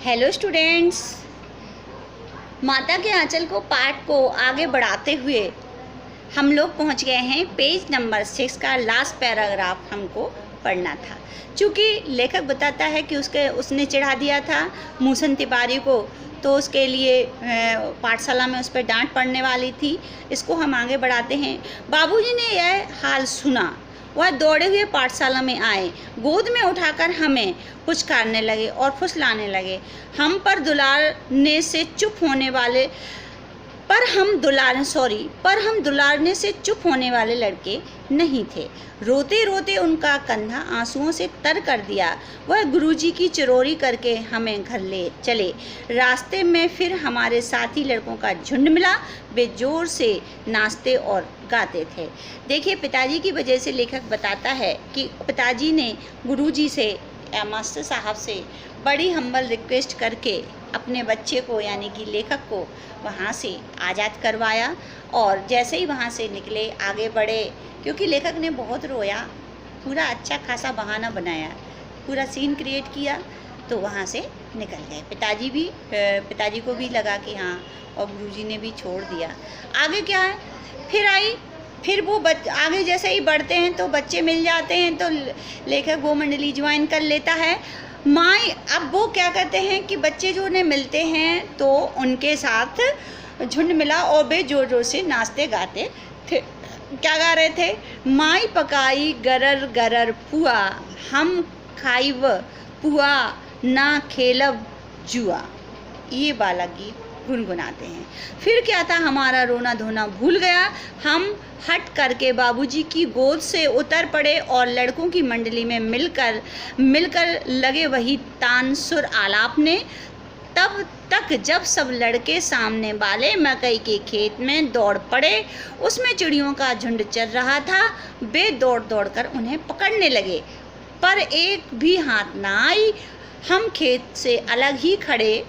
Hello students, माता के आंचल को पाठ को आगे बढ़ाते हुए हम लोग पहुंच गए हैं पेज नंबर 6 का लास्ट पैराग्राफ हमको पढ़ना था। चूँकि लेखक बताता है कि उसने चढ़ा दिया था मूसन तिवारी को, तो उसके लिए पाठशाला में उस पर डांट पड़ने वाली थी। इसको हम आगे बढ़ाते हैं। बाबूजी ने यह हाल सुना, वह दौड़े हुए पाठशाला में आए, गोद में उठाकर हमें पुचकारने लगे और फुसलाने लगे। हम दुलारने से चुप होने वाले लड़के नहीं थे। रोते रोते उनका कंधा आंसुओं से तर कर दिया। वह गुरुजी की चिरौरी करके हमें घर ले चले। रास्ते में फिर हमारे साथी लड़कों का झुंड मिला। वे जोर से नाचते और गाते थे। देखिए, पिताजी की वजह से लेखक बताता है कि पिताजी ने गुरुजी से या मास्टर साहब से बड़ी हम्बल रिक्वेस्ट करके अपने बच्चे को यानी कि लेखक को वहाँ से आज़ाद करवाया। और जैसे ही वहाँ से निकले, आगे बढ़े, क्योंकि लेखक ने बहुत रोया, पूरा अच्छा खासा बहाना बनाया, पूरा सीन क्रिएट किया, तो वहाँ से निकल गए। पिताजी को भी लगा कि हाँ, और गुरुजी ने भी छोड़ दिया। आगे क्या है, फिर वो आगे जैसे ही बढ़ते हैं तो बच्चे मिल जाते हैं, तो लेखक वो मंडली ज्वाइन कर लेता है। अब वो क्या करते हैं कि बच्चे जो उन्हें मिलते हैं तो उनके साथ झुंड मिला और वे जोर जोर से नाचते गाते थे। क्या गा रहे थे? माई पकाई गरर गरर पुआ, हम खाइब पुआ ना खेलब जुआ। ये वाला गीत गुनगुनाते हैं। फिर क्या था, हमारा रोना धोना भूल गया। हम हट करके बाबूजी की गोद से उतर पड़े और लड़कों की मंडली में मिलकर लगे वही तानसुर आलाप ने। तब तक जब सब लड़के सामने वाले मकई के खेत में दौड़ पड़े, उसमें चिड़ियों का झुंड चल रहा था। वे दौड़ दौड़ कर उन्हें पकड़ने लगे, पर एक भी हाथ ना आई। हम खेत से अलग ही खड़े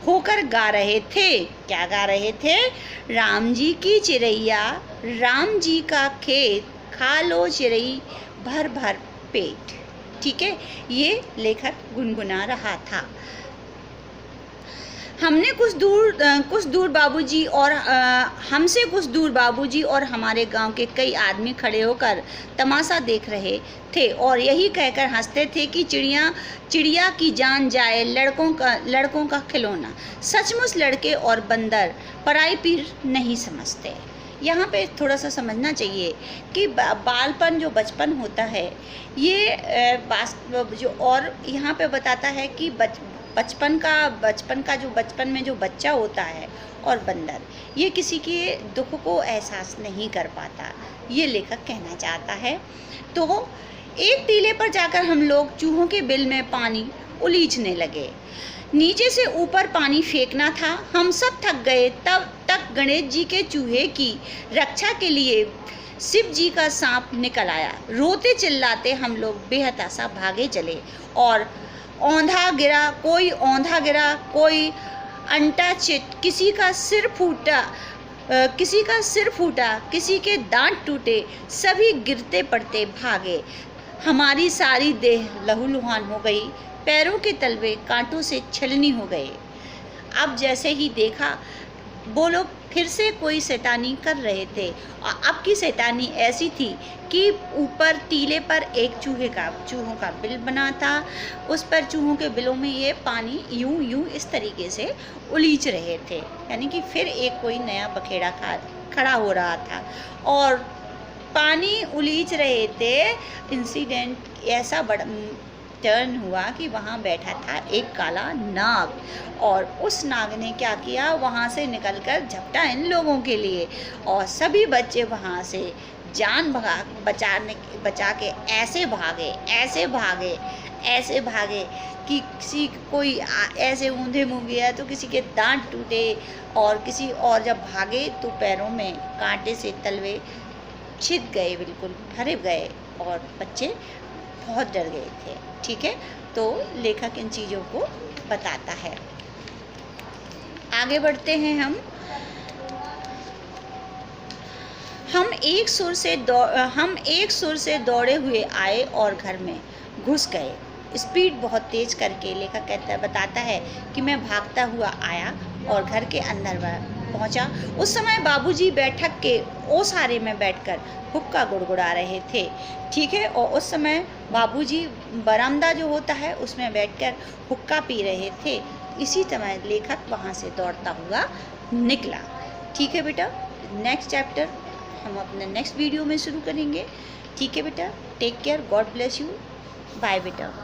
होकर गा रहे थे। क्या गा रहे थे? राम जी की चिड़ैया, राम जी का खेत, खा लो चिड़ई भर भर पेट। ठीक है, ये लेखक गुनगुना रहा था। हमसे कुछ दूर बाबूजी और हमारे गांव के कई आदमी खड़े होकर तमाशा देख रहे थे और यही कहकर हंसते थे कि चिड़िया की जान जाए लड़कों का खिलौना। सचमुच लड़के और बंदर पराई पीर नहीं समझते। यहाँ पे थोड़ा सा समझना चाहिए कि बालपन जो बचपन होता है, ये और यहाँ पे बताता है कि बचपन में जो बच्चा होता है और बंदर, ये किसी के दुख को एहसास नहीं कर पाता, ये लेखक कहना चाहता है। तो एक टीले पर जाकर हम लोग चूहों के बिल में पानी उलीचने लगे। नीचे से ऊपर पानी फेंकना था। हम सब थक गए। तब तक गणेश जी के चूहे की रक्षा के लिए शिव जी का सांप निकल आया। रोते चिल्लाते हम लोग बेहताशा भागे चले और औंधा गिरा, कोई अंटा चिट, किसी का सिर फूटा, किसी के दांत टूटे, सभी गिरते पड़ते भागे। हमारी सारी देह लहूलुहान हो गई, पैरों के तलवे कांटों से छलनी हो गए। अब जैसे ही देखा, वो लोग फिर से कोई शैतानी कर रहे थे। और अब की शैतानी ऐसी थी कि ऊपर टीले पर एक चूहों का बिल बना था। उस पर चूहों के बिलों में ये पानी यूं इस तरीके से उलीच रहे थे, यानी कि फिर एक कोई नया बखेड़ा खड़ा हो रहा था और पानी उलीच रहे थे। इंसिडेंट ऐसा बड़ा टर्न हुआ कि वहाँ बैठा था एक काला नाग, और उस नाग ने क्या किया, वहाँ से निकलकर झपटा इन लोगों के लिए। और सभी बच्चे वहाँ से जान बचा के ऐसे भागे कि कोई ऐसे ऊंधे मुँह गया तो किसी के दांत टूटे, और जब भागे तो पैरों में कांटे से तलवे छिद गए, बिल्कुल भरे गए, और बच्चे बहुत डर गए थे। ठीक है, तो लेखक इन चीज़ों को बताता है। आगे बढ़ते हैं। हम एक सुर से दौड़े हुए आए और घर में घुस गए। स्पीड बहुत तेज करके लेखक बताता है कि मैं भागता हुआ आया और घर के अंदर पहुंचा। उस समय बाबूजी बैठक के ओसारे में बैठकर हुक्का गुड़गुड़ा रहे थे। ठीक है, और उस समय बाबूजी बरामदा जो होता है उसमें बैठकर हुक्का पी रहे थे। इसी समय लेखक वहाँ से दौड़ता हुआ निकला। ठीक है बेटा, नेक्स्ट चैप्टर हम अपने नेक्स्ट वीडियो में शुरू करेंगे। ठीक है बेटा, take care, God bless you, bye बेटा।